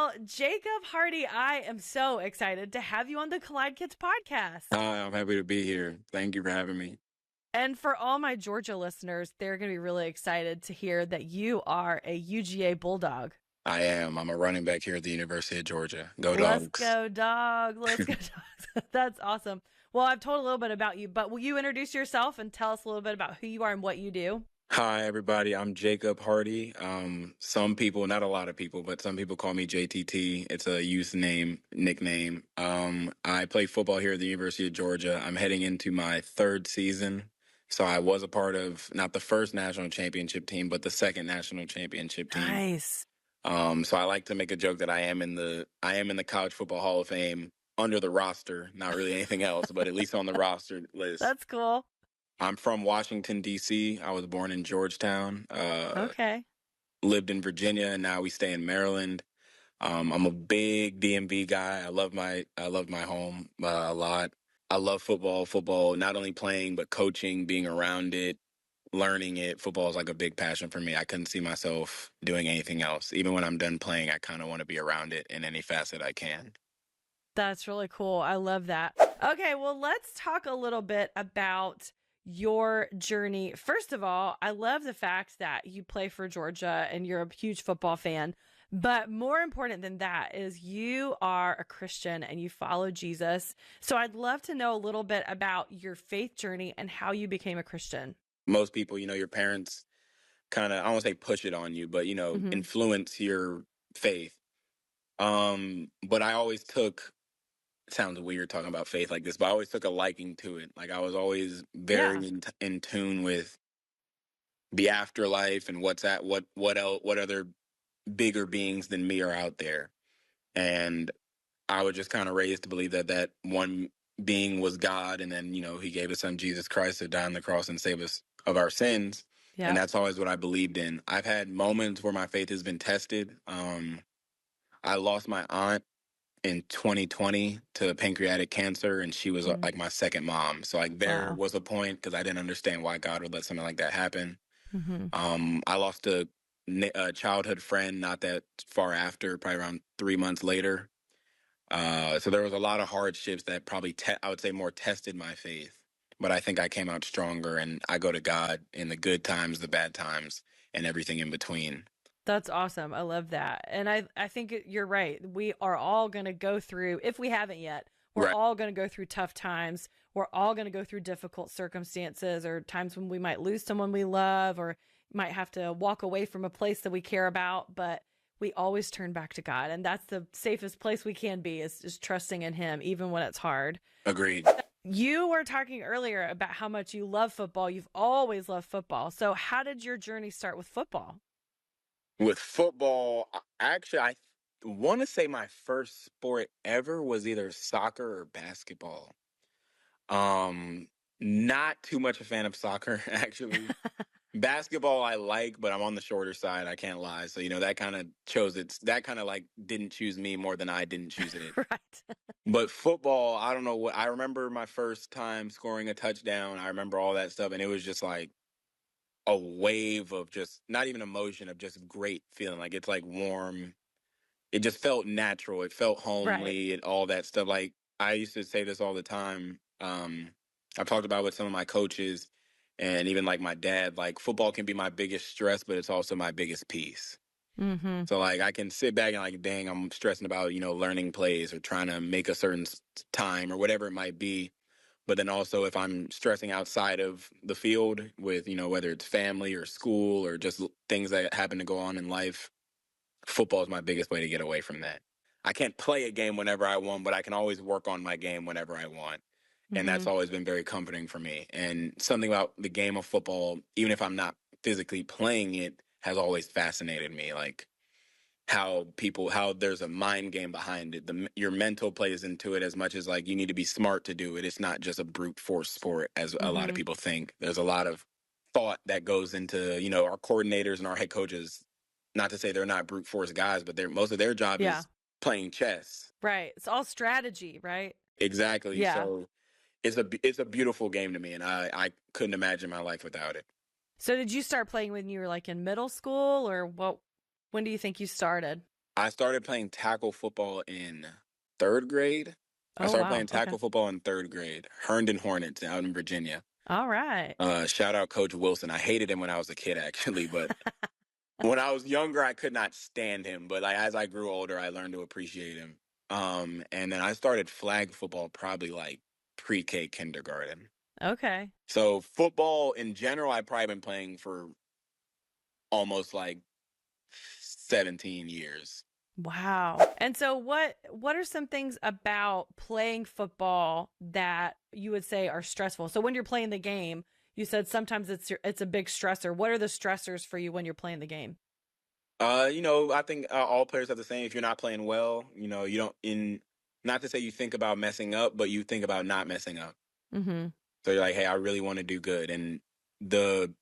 Well, Jacob Hardie, I am so excited to have you on the Collide Kids podcast. Hi, I'm happy to be here. Thank you for having me. And for all my Georgia listeners, they're going to be really excited to hear that you are a UGA Bulldog. I am. I'm a running back here at the University of Georgia. Go Let's Dogs. go, dog. Let's go, dogs. That's awesome. Well, I've told a little bit about you, but will you introduce yourself and tell us a little bit about who you are and what you do? Hi, everybody. I'm Jacob Hardie. Some people, not a lot of people, but some people call me JTT. It's a youth nickname. I play football here at the University of Georgia. I'm heading into my third season. So I was a part of not the first national championship team, but the second national championship team. Nice. So I like to make a joke that I am in the College Football Hall of Fame under the roster, not really anything else, but at least on the roster list. That's cool. I'm from Washington, D.C. I was born in Georgetown. Okay. Lived in Virginia, and now we stay in Maryland. I'm a big DMV guy. I love my home a lot. I love football. Football, not only playing but coaching, being around it, learning it. Football is like a big passion for me. I couldn't see myself doing anything else. Even when I'm done playing, I kind of want to be around it in any facet I can. That's really cool. I love that. Okay, well, let's talk a little bit about your journey. First of all, I love the fact that you play for Georgia and you're a huge football fan. But more important than that is you are a Christian and you follow Jesus. So I'd love to know a little bit about your faith journey and how you became a Christian. Most people, your parents kind of, I don't want to say push it on you, but, influence your faith. But I always took, it sounds weird talking about faith like this, but I always took a liking to it. Like I was always very in tune with the afterlife and what other bigger beings than me are out there. And I was just kind of raised to believe that one being was God. And then, he gave his son, Jesus Christ, to die on the cross and save us of our sins. Yeah. And that's always what I believed in. I've had moments where my faith has been tested. I lost my aunt in 2020 to pancreatic cancer, and she was like my second mom. So like there was a point because I didn't understand why God would let something like that happen. I lost a childhood friend not that far after, probably around 3 months later. So there was a lot of hardships that probably I would say more tested my faith. But I think I came out stronger, and I go to God in the good times, the bad times, and everything in between. That's awesome. I love that. And I think you're right. We are all going to go through, if we haven't yet, we're all going to go through tough times. We're all going to go through difficult circumstances or times when we might lose someone we love or might have to walk away from a place that we care about. But we always turn back to God. And that's the safest place we can be is just trusting in him, even when it's hard. Agreed. You were talking earlier about how much you love football. You've always loved football. So how did your journey start with football? With football, actually, I want to say my first sport ever was either soccer or basketball. Not too much a fan of soccer, actually. Basketball I like, but I'm on the shorter side. I can't lie. So, that kind of didn't choose me more than I didn't choose it. Right. But football, I don't know I remember my first time scoring a touchdown. I remember all that stuff. And it was just like a wave of just not even emotion, of just great feeling. Like it's like warm. It just felt natural. It felt homely and all that stuff. Like I used to say this all the time. I've talked about it with some of my coaches and even like my dad, like football can be my biggest stress, but it's also my biggest peace. So like I can sit back and like, dang, I'm stressing about, learning plays or trying to make a certain time or whatever it might be. But then also if I'm stressing outside of the field with, whether it's family or school or just things that happen to go on in life, football is my biggest way to get away from that. I can't play a game whenever I want, but I can always work on my game whenever I want. And that's always been very comforting for me. And something about the game of football, even if I'm not physically playing it, has always fascinated me. Like how there's a mind game behind it. Your mental plays into it as much as like you need to be smart to do it. It's not just a brute force sport as a lot of people think. There's a lot of thought that goes into, our coordinators and our head coaches. Not to say they're not brute force guys, but most of their job is playing chess. Right. It's all strategy, right? Exactly. Yeah. So it's a beautiful game to me, and I couldn't imagine my life without it. So did you start playing when you were like in middle school or what? When do you think you started? I started playing tackle football in 3rd grade. I Oh, started wow. playing Okay. tackle football in 3rd grade. Herndon Hornets out in Virginia. All right. Shout out Coach Wilson. I hated him when I was a kid, actually, but when I was younger, I could not stand him. But like, as I grew older, I learned to appreciate him. And then I started flag football probably like pre-K kindergarten. Okay. So football in general, I've probably been playing for almost like 17 years. Wow. And so what are some things about playing football that you would say are stressful? So when you're playing the game, you said sometimes it's a big stressor. What are the stressors for you when you're playing the game? I think all players have the same. If you're not playing well, you don't not to say you think about messing up, but you think about not messing up. Mhm. So you're like, hey, I really want to do good. And the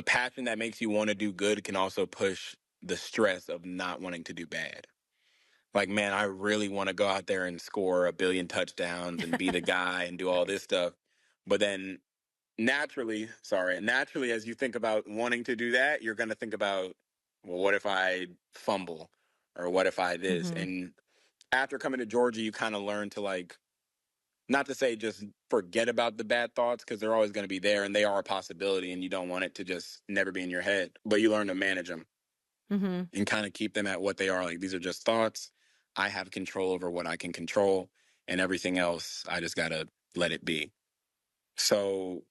passion that makes you want to do good can also push the stress of not wanting to do bad. Like, man, I really want to go out there and score a billion touchdowns and be the guy and do all Nice. this stuff. But then naturally, as you think about wanting to do that, you're going to think about, well, what if I fumble or what if I this? Mhm. And after coming to Georgia, you kind of learn to like, not to say just forget about the bad thoughts because they're always going to be there and they are a possibility and you don't want it to just never be in your head, but you learn to manage them Mhm. and kind of keep them at what they are. Like, these are just thoughts. I have control over what I can control, and everything else, I just got to let it be. So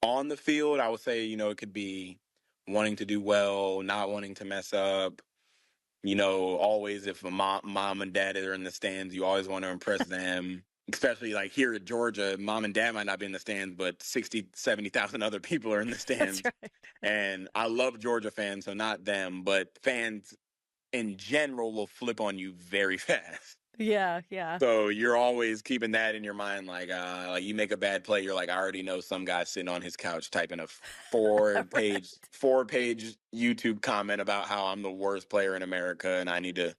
on the field, I would say, it could be wanting to do well, not wanting to mess up. Always if a mom and dad are in the stands, you always want to impress them. Especially like here at Georgia, mom and dad might not be in the stands, but 60, 70,000 other people are in the That's stands. right. And I love Georgia fans, so not them, but fans in general will flip on you very fast. Yeah, yeah. So you're always keeping that in your mind, like you make a bad play, you're like, I already know some guy sitting on his couch typing a Right. four page YouTube comment about how I'm the worst player in America and I need to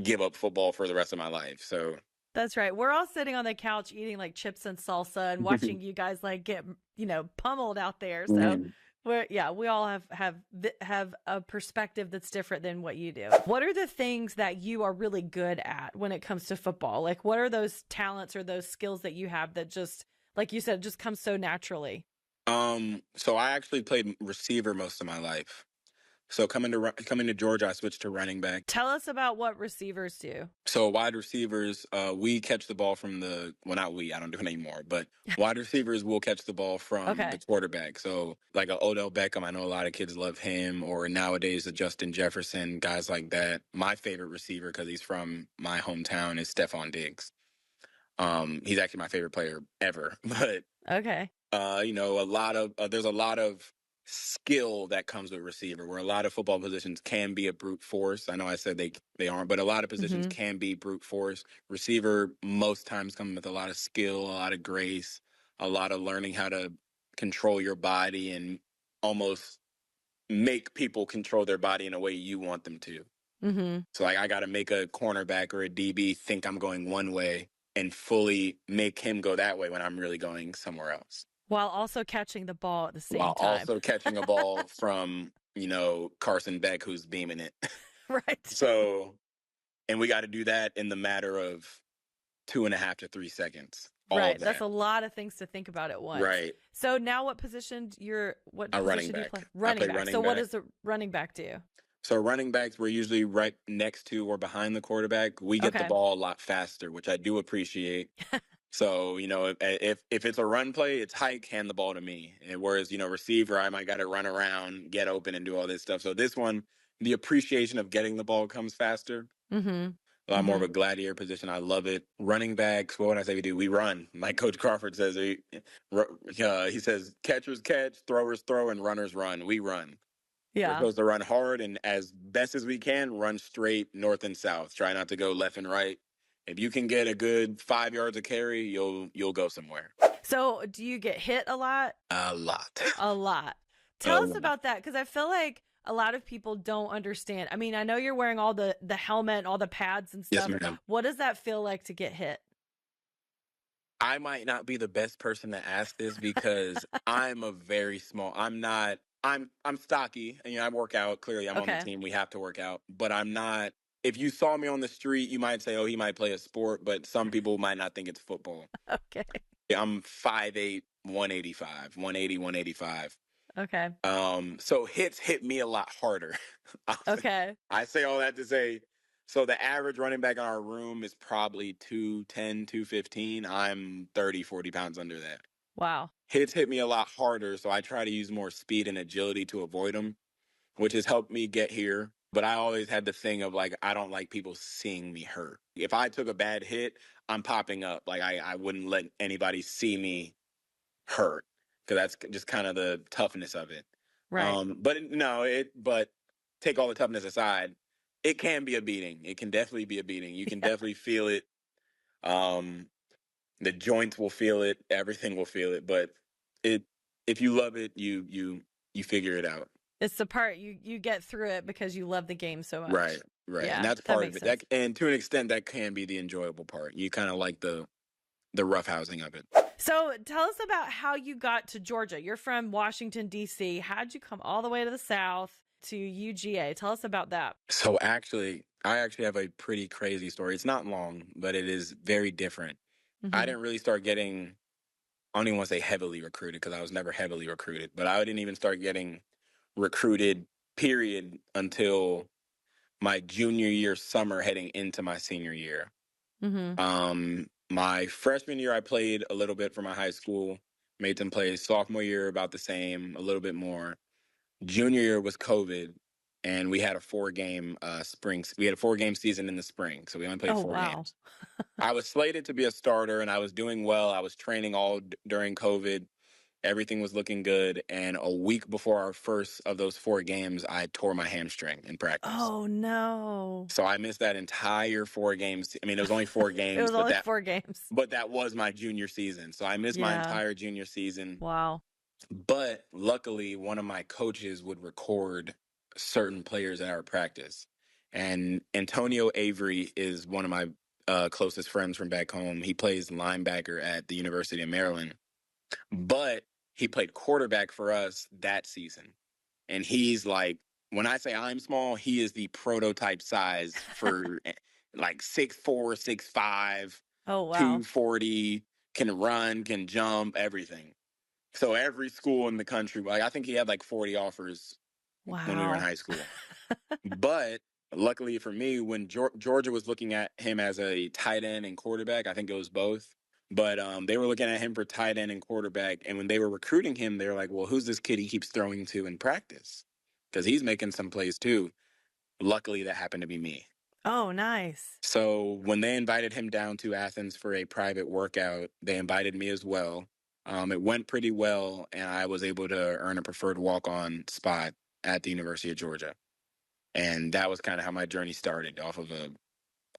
give up football for the rest of my life. So That's right. We're all sitting on the couch eating like chips and salsa and watching you guys like get, pummeled out there. So Mhm. we all have a perspective that's different than what you do. What are the things that you are really good at when it comes to football? Like, what are those talents or those skills that you have that just, like you said, just comes so naturally? So I actually played receiver most of my life. So coming to Georgia, I switched to running back. Tell us about what receivers do. So wide receivers, we catch the ball from not we, I don't do it anymore, but wide receivers will catch the ball from the Okay. quarterback. So like a Odell Beckham, I know a lot of kids love him, or nowadays a Justin Jefferson, guys like that. My favorite receiver, because he's from my hometown, is Stephon Diggs. He's actually my favorite player ever. But Okay. there's a lot of skill that comes with receiver, where a lot of football positions can be a brute force. I know I said they aren't, but a lot of positions Mm-hmm. can be brute force. Receiver most times come with a lot of skill, a lot of grace, a lot of learning how to control your body and almost make people control their body in a way you want them to. Mm-hmm. So like I got to make a cornerback or a DB think I'm going one way and fully make him go that way when I'm really going somewhere else, While also catching the ball at the while same time. also catching a ball from, Carson Beck, who's beaming it. Right. So, and we got to do that in the matter of 2.5 to 3 seconds. All Right. of That's that. a lot of things to think about at once. Right. So now what A running position do you play? back. I Running play back. running So what back. does a running back do? So running backs, we're usually right next to or behind the quarterback. We get the Okay. ball a lot faster, which I do appreciate. So, if it's a run play, it's hike, hand the ball to me. And whereas, receiver, I might got to run around, get open and do all this stuff. So this one, the appreciation of getting the ball comes faster. Mm-hmm. A lot more of Mm-hmm. a gladiator position. I love it. Running backs, what would I say we do? We run. Like Coach Crawford says, he says, catchers catch, throwers throw, and runners run. We run. We're Yeah. supposed to run hard and as best as we can, run straight north and south. Try not to go left and right. If you can get a good 5 yards of carry, you'll go somewhere. So do you get hit a lot? A lot. A lot. A Tell us lot. about that, because I feel like a lot of people don't understand. I mean, I know you're wearing all the helmet and all the pads and Yes, stuff. ma'am. What does that feel like to get hit? I might not be the best person to ask this because I'm not I'm stocky, and I work out. Clearly, I'm on the team. We have to work out, but I'm not. If you saw me on the street, you might say, "Oh, he might play a sport," but some people might not think it's football. Okay. I'm 5'8", 185, 180, 185. Okay. So hits hit me a lot harder. Okay. I say all that to say, so the average running back in our room is probably 210, 215. I'm 30, 40 pounds under that. Wow. Hits hit me a lot harder, so I try to use more speed and agility to avoid them, which has helped me get here. But I always had the thing of like, I don't like people seeing me hurt. If I took a bad hit, I'm popping up. Like I wouldn't let anybody see me hurt, because that's just kind of the toughness of it. Right. But take all the toughness aside, it can be a beating. It can definitely be a beating. You can definitely feel it. The joints will feel it. Everything will feel it. But if you love it, you figure it out. It's the part you get through it because you love the game so much. Right. Yeah, and that's part of it. And to an extent, that can be the enjoyable part. You kind of like the roughhousing of it. So tell us about how you got to Georgia. You're from Washington, D.C. How'd you come all the way to the South to UGA? Tell us about that. So I actually have a pretty crazy story. It's not long, but it is very different. Mm-hmm. I didn't really start getting, I don't even want to say heavily recruited, because I was never heavily recruited, but I didn't even start getting recruited, period, until my junior year summer heading into my senior year. Mm-hmm. My freshman year, I played a little bit for my high school, made some plays. Sophomore year, about the same, a little bit more. Junior year was COVID, and we had a 4-game spring. We had a 4-game season in the spring, so we only played 4 games. I was slated to be a starter, and I was doing well. I was training all during COVID. Everything was looking good. And a week before our first of those 4 games, I tore my hamstring in practice. Oh, no. So I missed that entire 4 games. I mean, it was only 4 games. It was only 4 games. But that was my junior season. So I missed my entire junior season. Wow. But luckily, one of my coaches would record certain players at our practice. And Antonio Avery is one of my closest friends from back home. He plays linebacker at the University of Maryland. But he played quarterback for us that season. And he's like, when I say I'm small, he is the prototype size for like 6'4", 6'5", 240, can run, can jump, everything. So every school in the country, like I think he had like 40 offers when we were in high school. But luckily for me, when Georgia was looking at him as a tight end and quarterback, I think it was both. But they were looking at him for tight end and quarterback. And when they were recruiting him, they were like, well, who's this kid he keeps throwing to in practice? Because he's making some plays too. Luckily, that happened to be me. Oh, nice. So when they invited him down to Athens for a private workout, they invited me as well. It went pretty well, and I was able to earn a preferred walk-on spot at the University of Georgia. And that was kind of how my journey started, off of an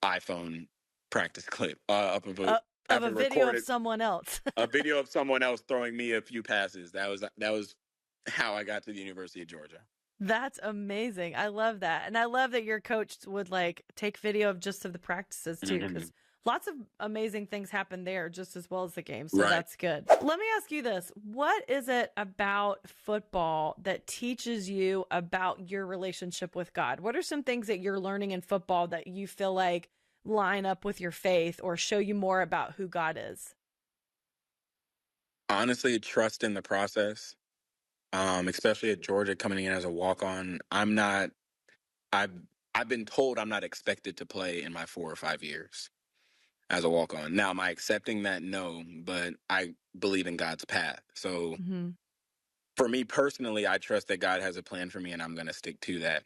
iPhone practice clip, of a video of someone else. A video of someone else throwing me a few passes. That was how I got to the University of Georgia. That's amazing. I love that. And I love that your coach would like take video of just of the practices too, because lots of amazing things happen there just as well as the game. So that's good. Let me ask you this. What is it about football that teaches you about your relationship with God? What are some things that you're learning in football that you feel like line up with your faith or show you more about who God is? Honestly, trust in the process. Especially at Georgia, coming in as a walk-on. I've been told I'm not expected to play in my 4 or 5 years as a walk-on. Now, am I accepting that? No, but I believe in God's path. So for me personally, I trust that God has a plan for me, and I'm going to stick to that.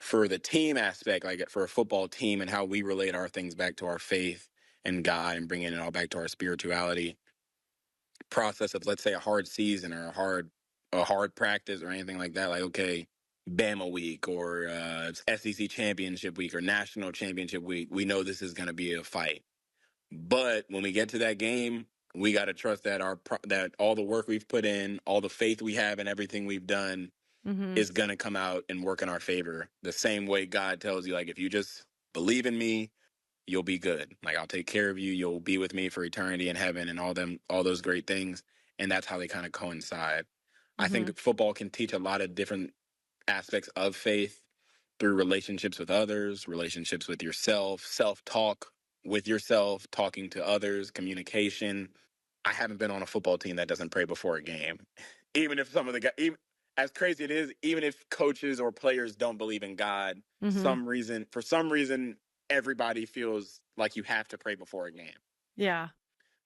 For the team aspect, like for a football team and how we relate our things back to our faith and God and bringing it all back to our spirituality, process of, let's say, a hard season or a hard practice or anything like that, like, okay, Bama week or SEC championship week or national championship week, we know this is going to be a fight. But when we get to that game, we got to trust that that all the work we've put in, all the faith we have and everything we've done is going to come out and work in our favor. The same way God tells you, like, if you just believe in me, you'll be good. Like, I'll take care of you. You'll be with me for eternity in heaven and all those great things. And that's how they kind of coincide. I think football can teach a lot of different aspects of faith through relationships with others, relationships with yourself, self-talk with yourself, talking to others, communication. I haven't been on a football team that doesn't pray before a game. Even if some of the guys, even, as crazy it is, even if coaches or players don't believe in God, for some reason, everybody feels like you have to pray before a game. Yeah.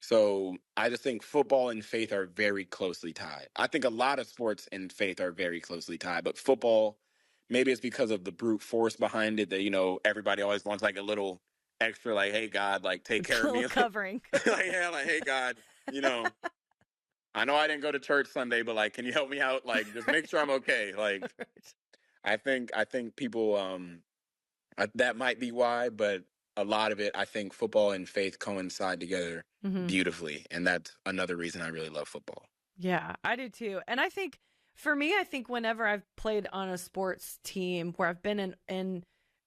So I just think football and faith are very closely tied. I think a lot of sports and faith are very closely tied, but football, maybe it's because of the brute force behind it that, you know, everybody always wants like a little extra, like, hey, God, like, take care of me. Covering. Like, yeah, like, hey, God, you know, I know I didn't go to church Sunday, but like, can you help me out? Like, just make sure I'm okay. Like, right. I think people, that might be why, but a lot of it, I think football and faith coincide together beautifully. And that's another reason I really love football. Yeah, I do too. And I think for me, I think whenever I've played on a sports team where I've been in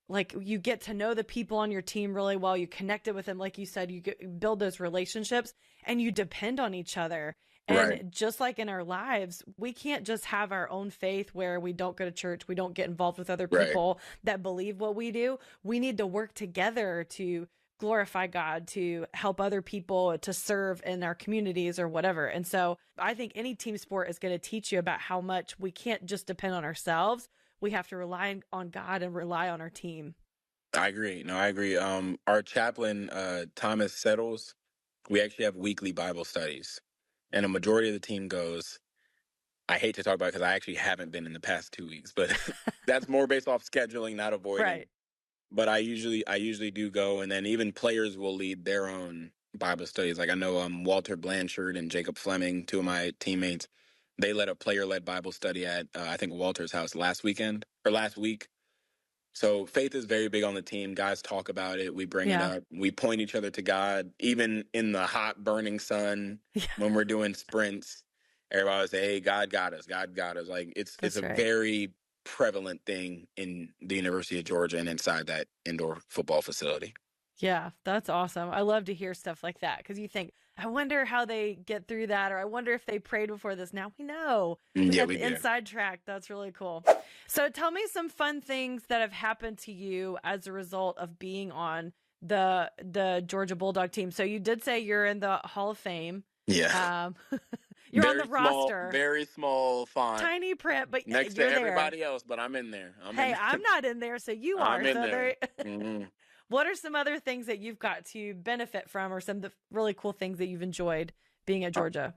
like you get to know the people on your team really well, you connected with them, like you said, build those relationships and you depend on each other. And just like in our lives, we can't just have our own faith where we don't go to church, we don't get involved with other people that believe what we do. We need to work together to glorify God, to help other people, to serve in our communities or whatever. And so I think any team sport is going to teach you about how much we can't just depend on ourselves. We have to rely on God and rely on our team. I agree. No, I agree. Our chaplain, Thomas Settles, we actually have weekly Bible studies. And a majority of the team goes. I hate to talk about it because I actually haven't been in the past 2 weeks, but that's more based off scheduling, not avoiding. Right. But I usually do go, and then even players will lead their own Bible studies. Like I know Walter Blanchard and Jacob Fleming, two of my teammates, they led a player-led Bible study at I think Walter's house last week. So faith is very big on the team. Guys talk about it. We bring it up. We point each other to God, even in the hot, burning sun when we're doing sprints. Everybody would say, hey, God got us. God got us. Like it's a very prevalent thing in the University of Georgia and inside that indoor football facility. Yeah, that's awesome. I love to hear stuff like that because you think, I wonder how they get through that, or I wonder if they prayed before this. Now we know. We got the inside track. That's really cool. So tell me some fun things that have happened to you as a result of being on the Georgia Bulldog team. So you did say you're in the Hall of Fame. Yeah. You're very on the roster. Very small font. Tiny print, but next to everybody else, but I'm in there. I'm not in there, so you are. I'm in there. What are some other things that you've got to benefit from, or some of the really cool things that you've enjoyed being at Georgia?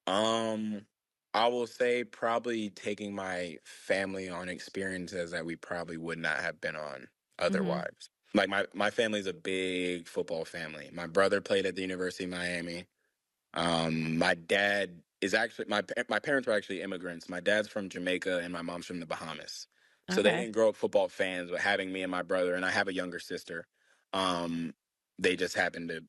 I will say probably taking my family on experiences that we probably would not have been on otherwise. Like my family's a big football family. My brother played at the University of Miami. My dad is actually my parents were actually immigrants. My dad's from Jamaica and my mom's from the Bahamas. So they didn't grow up football fans, but having me and my brother, and I have a younger sister, they just happened to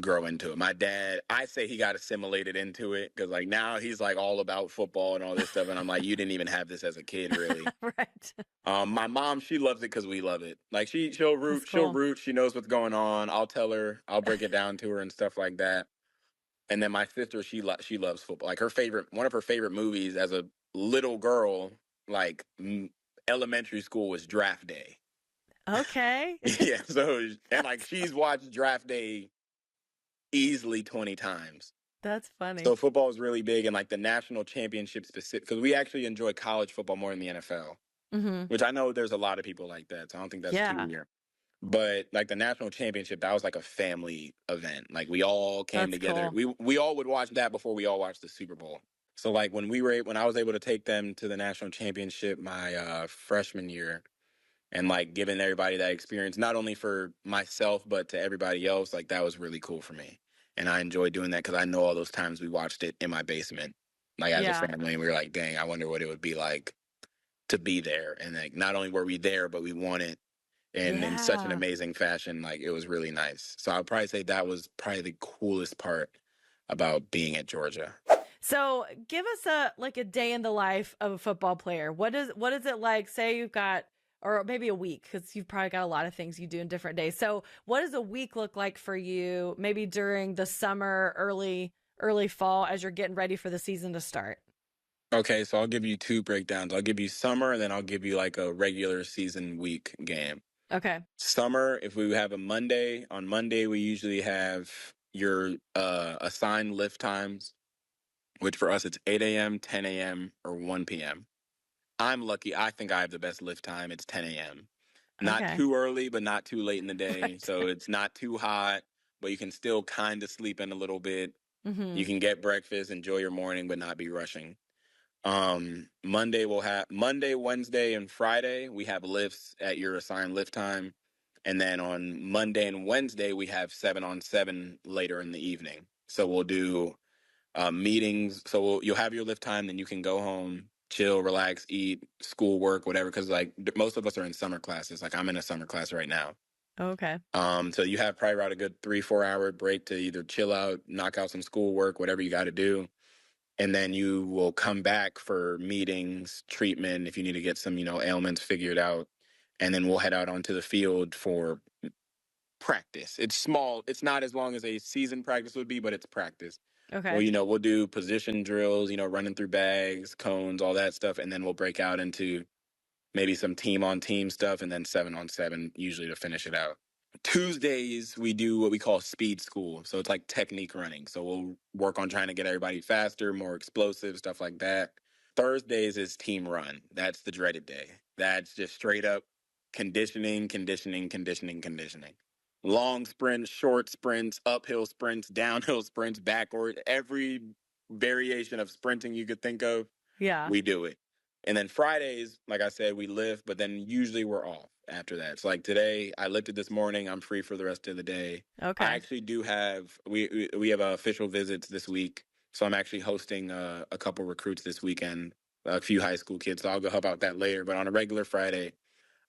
grow into it. My dad, I say he got assimilated into it because like now he's like all about football and all this stuff. And I'm like, you didn't even have this as a kid, really. Right. My mom, she loves it because we love it. Like she'll root, she'll root. She knows what's going on. I'll tell her, I'll break it down to her and stuff like that. And then my sister, she loves football. Like one of her favorite movies as a little girl, like elementary school, was Draft Day. Okay. Yeah. So, and like she's watched Draft Day easily 20 times. That's funny. So football is really big, and like the national championship specific, because we actually enjoy college football more than the NFL, which I know there's a lot of people like that. So I don't think that's too weird. But like the national championship, that was like a family event. Like we all came together. Cool. We all would watch that before we all watched the Super Bowl. So like when I was able to take them to the national championship my freshman year, and like giving everybody that experience, not only for myself but to everybody else, like that was really cool for me. And I enjoy doing that because I know all those times we watched it in my basement, like as a family, and we were like, dang, I wonder what it would be like to be there. And like not only were we there, but we won it. And in such an amazing fashion, like it was really nice. So I'd probably say that was probably the coolest part about being at Georgia. So give us a day in the life of a football player. What is it like? Say you've got, or maybe a week, because you've probably got a lot of things you do in different days. So what does a week look like for you? Maybe during the summer, early fall, as you're getting ready for the season to start. Okay, so I'll give you two breakdowns. I'll give you summer, and then I'll give you like a regular season week game. Okay. Summer, if we have a Monday, on Monday we usually have your assigned lift times, which for us it's 8 a.m., 10 a.m., or 1 p.m. I'm lucky. I think I have the best lift time. It's 10 a.m. Not Okay. too early, but not too late in the day. Right. So it's not too hot, but you can still kind of sleep in a little bit. Mm-hmm. You can get breakfast, enjoy your morning, but not be rushing. Monday, Wednesday, and Friday we have lifts at your assigned lift time, and then on Monday and Wednesday we have 7-on-7 later in the evening. So we'll do meetings. So you'll have your lift time, then you can go home, chill, relax, eat, school, work, whatever. Because like most of us are in summer classes. Like I'm in a summer class right now. Okay. So you have probably about a good 3-4 hour break to either chill out, knock out some schoolwork, whatever you got to do, and then you will come back for meetings, treatment if you need to get some ailments figured out, and then we'll head out onto the field for practice. It's small. It's not as long as a season practice would be, but it's practice. Well, Okay. we'll do position drills, running through bags, cones, all that stuff, and then we'll break out into maybe some team on team stuff, and then 7-on-7 usually to finish it out. Tuesdays we do what we call speed school, so it's like technique running. So we'll work on trying to get everybody faster, more explosive, stuff like that. Thursdays is team run. That's the dreaded day. That's just straight up conditioning, conditioning, conditioning, conditioning. Long sprints, short sprints, uphill sprints, downhill sprints, backward, every variation of sprinting you could think of, Yeah. we do it. And then Fridays, like I said, we lift, but then usually we're off after that. So like today, I lifted this morning. I'm free for the rest of the day. I Okay. actually do have we have official visits this week, so I'm actually hosting a couple recruits this weekend, a few high school kids. So I'll go help out that later. But on a regular Friday,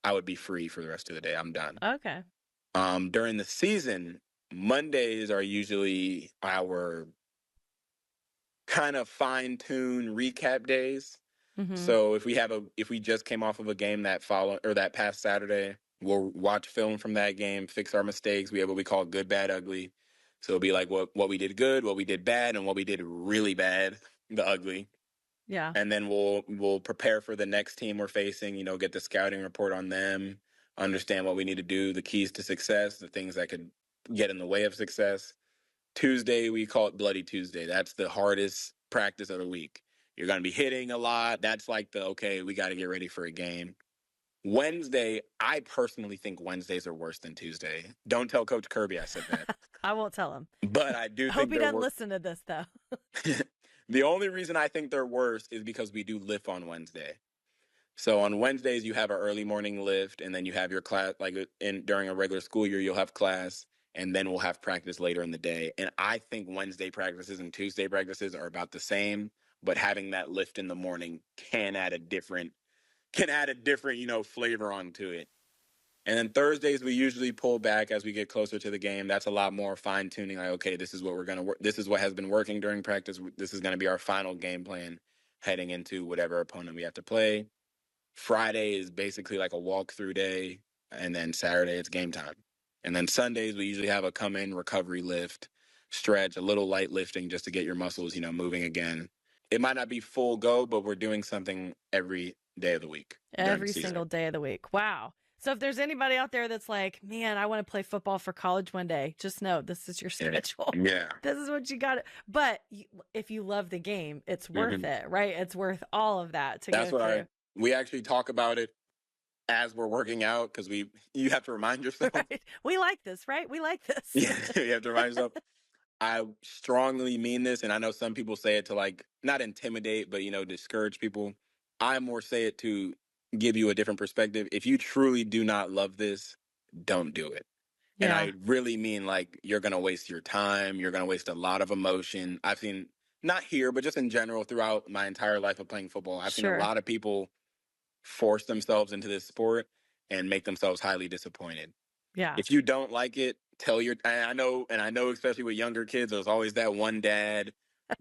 I would be free for the rest of the day. I'm done. Okay. During the season, Mondays are usually our kind of fine tune recap days. Mm-hmm. So if we just came off of a game that past Saturday, we'll watch film from that game, fix our mistakes. We have what we call good, bad, ugly. So it'll be like what we did good, what we did bad, and what we did really bad, the ugly. Yeah. And then we'll prepare for the next team we're facing. Get the scouting report on them, understand what we need to do, the keys to success, the things that could get in the way of success. Tuesday, we call it Bloody Tuesday. That's the hardest practice of the week. You're going to be hitting a lot. That's like okay, we got to get ready for a game. Wednesday, I personally think Wednesdays are worse than Tuesday. Don't tell Coach Kirby I said that. I won't tell him. But I do I hope think he they're doesn't worse. listen to this though. The only reason I think they're worse is because we do lift on Wednesday. So on Wednesdays you have an early morning lift, and then you have your class. Like during a regular school year, you'll have class, and then we'll have practice later in the day. And I think Wednesday practices and Tuesday practices are about the same, but having that lift in the morning can add a different flavor onto it. And then Thursdays we usually pull back as we get closer to the game. That's a lot more fine tuning. Like, okay, this is what we're gonna work. This is what has been working during practice. This is gonna be our final game plan heading into whatever opponent we have to play. Friday is basically like a walkthrough day, and then Saturday it's game time. And then Sundays we usually have a come in recovery lift, stretch, a little light lifting just to get your muscles, moving again. It might not be full go, but we're doing something every day of the week during the Every season. single day of the week. Wow. So if there's anybody out there that's like, man, I want to play football for college one day, just know this is your schedule. Yeah. This is what you got. But if you love the game, it's worth it, right? It's worth all of that to That's go what through. we actually talk about it as we're working out, because you have to remind yourself. Right? We like this, right? We like this. Yeah, you have to remind yourself. I strongly mean this, and I know some people say it to like not intimidate, but discourage people. I more say it to give you a different perspective. If you truly do not love this, don't do it. And Yeah. I really mean like you're gonna waste your time. You're gonna waste a lot of emotion. I've seen, not here, but just in general throughout my entire life of playing football, I've seen a Sure. lot of people force themselves into this sport and make themselves highly disappointed. Yeah. If you don't like it, tell your. And I know, especially with younger kids, there's always that one dad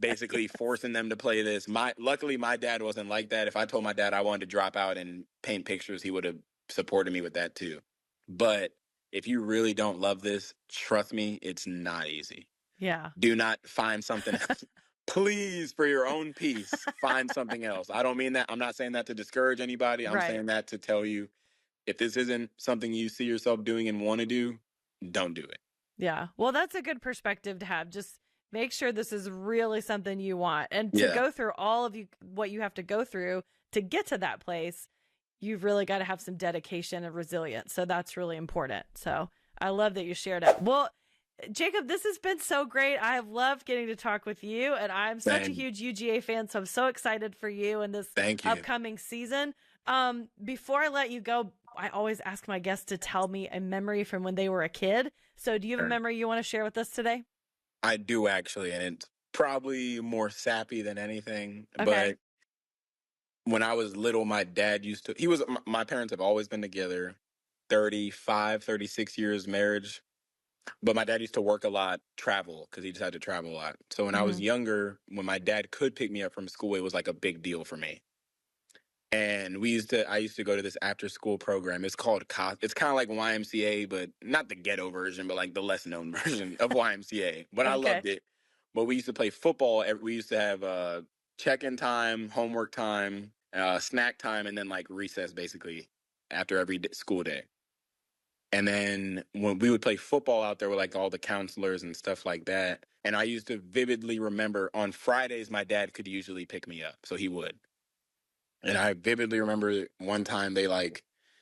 basically forcing them to play this. Luckily, my dad wasn't like that. If I told my dad I wanted to drop out and paint pictures, he would have supported me with that too. But if you really don't love this, trust me, it's not easy. Yeah. Do not find something else. please, for your own peace, find something else. I don't mean that. I'm not saying that to discourage anybody. I'm Right. saying that to tell you, if this isn't something you see yourself doing and want to do, don't do it. Yeah. Well, that's a good perspective to have. Just make sure this is really something you want. And to Yeah. go through all of what you have to go through to get to that place, you've really got to have some dedication and resilience. So that's really important. So I love that you shared it. Well, Jacob, this has been so great. I have loved getting to talk with you, and I'm such a huge UGA fan, so I'm so excited for you and this upcoming season. Before I let you go, I always ask my guests to tell me a memory from when they were a kid. So do you have a memory you want to share with us today? I do, actually, and it's probably more sappy than anything. Okay. But when I was little, my dad my parents have always been together, 35, 36 years marriage. But my dad used to work a lot, travel, because he just had to travel a lot. So when I was younger, when my dad could pick me up from school, it was like a big deal for me. And I used to go to this after school program. It's kind of like YMCA, but not the ghetto version, but like the less known version of YMCA. But I loved it. But we used to play football. We used to have check-in time, homework time, snack time, and then like recess basically after every school day. And then when we would play football out there with like all the counselors and stuff like that. And I used to vividly remember on Fridays, my dad could usually pick me up. So he would. And I vividly remember one time they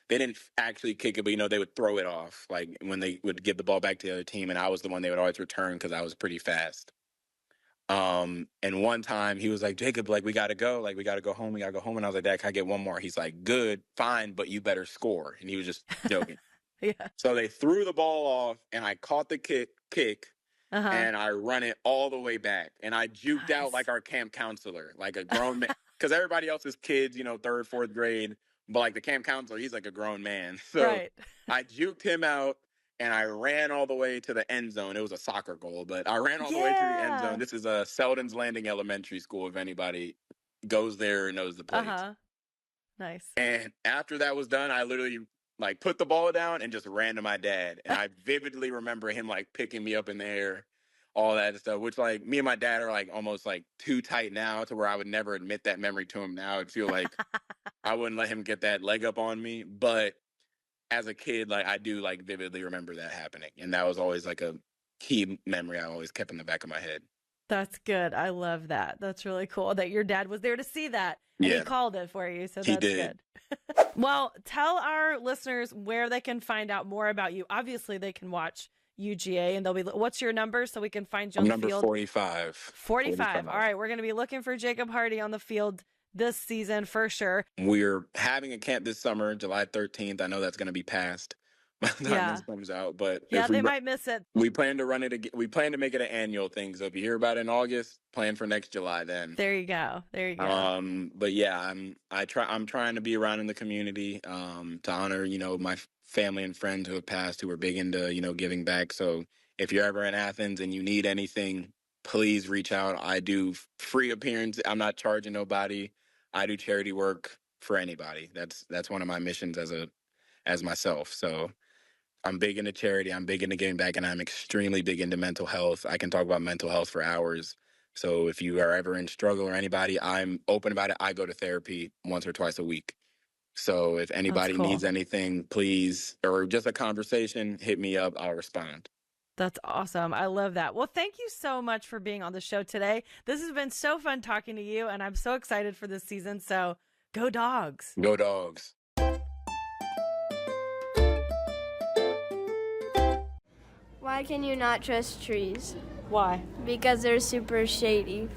didn't actually kick it, but they would throw it off. Like when they would give the ball back to the other team, and I was the one they would always return because I was pretty fast. And one time he was like, Jacob, like we gotta go home. And I was like, Dad, can I get one more? He's like, good, fine, but you better score. And he was just joking. Yeah. So they threw the ball off, and I caught the kick, and I run it all the way back. And I juked out like our camp counselor, like a grown man, because everybody else is kids, third, fourth grade. But like the camp counselor, he's like a grown man. So I juked him out, and I ran all the way to the end zone. It was a soccer goal, but I ran all the way to the end zone. This is a Selden's Landing Elementary School, if anybody goes there and knows the place. Nice. And after that was done, I literally like put the ball down and just ran to my dad. And I vividly remember him like picking me up in the air, all that stuff, which like me and my dad are like almost like too tight now to where I would never admit that memory to him now. I'd feel like I wouldn't let him get that leg up on me. But as a kid, like I do like vividly remember that happening. And that was always like a key memory I always kept in the back of my head. That's good. I love that. That's really cool that your dad was there to see that and he called it for you. So that's good. Well, tell our listeners where they can find out more about you. Obviously, they can watch UGA and they'll be, what's your number so we can find you on the field? Number 45. 45. All right. We're going to be looking for Jacob Hardie on the field this season for sure. We're having a camp this summer, July 13th. I know that's going to be passed by the time this comes out, but they might miss it. We plan to run it again. We plan to make it an annual thing. So if you hear about it in August, plan for next July then. There you go. But yeah, I'm trying to be around in the community to honor, my family and friends who have passed, who are big into, giving back. So if you're ever in Athens and you need anything, please reach out. I do free appearance. I'm not charging nobody. I do charity work for anybody. That's one of my missions as myself. So I'm big into charity. I'm big into giving back, and I'm extremely big into mental health. I can talk about mental health for hours. So if you are ever in struggle or anybody, I'm open about it. I go to therapy once or twice a week. So if anybody needs anything, please, or just a conversation, hit me up. I'll respond. That's awesome. I love that. Well, thank you so much for being on the show today. This has been so fun talking to you, and I'm so excited for this season. So go Dogs. Go Dogs. Why can you not trust trees? Why? Because they're super shady.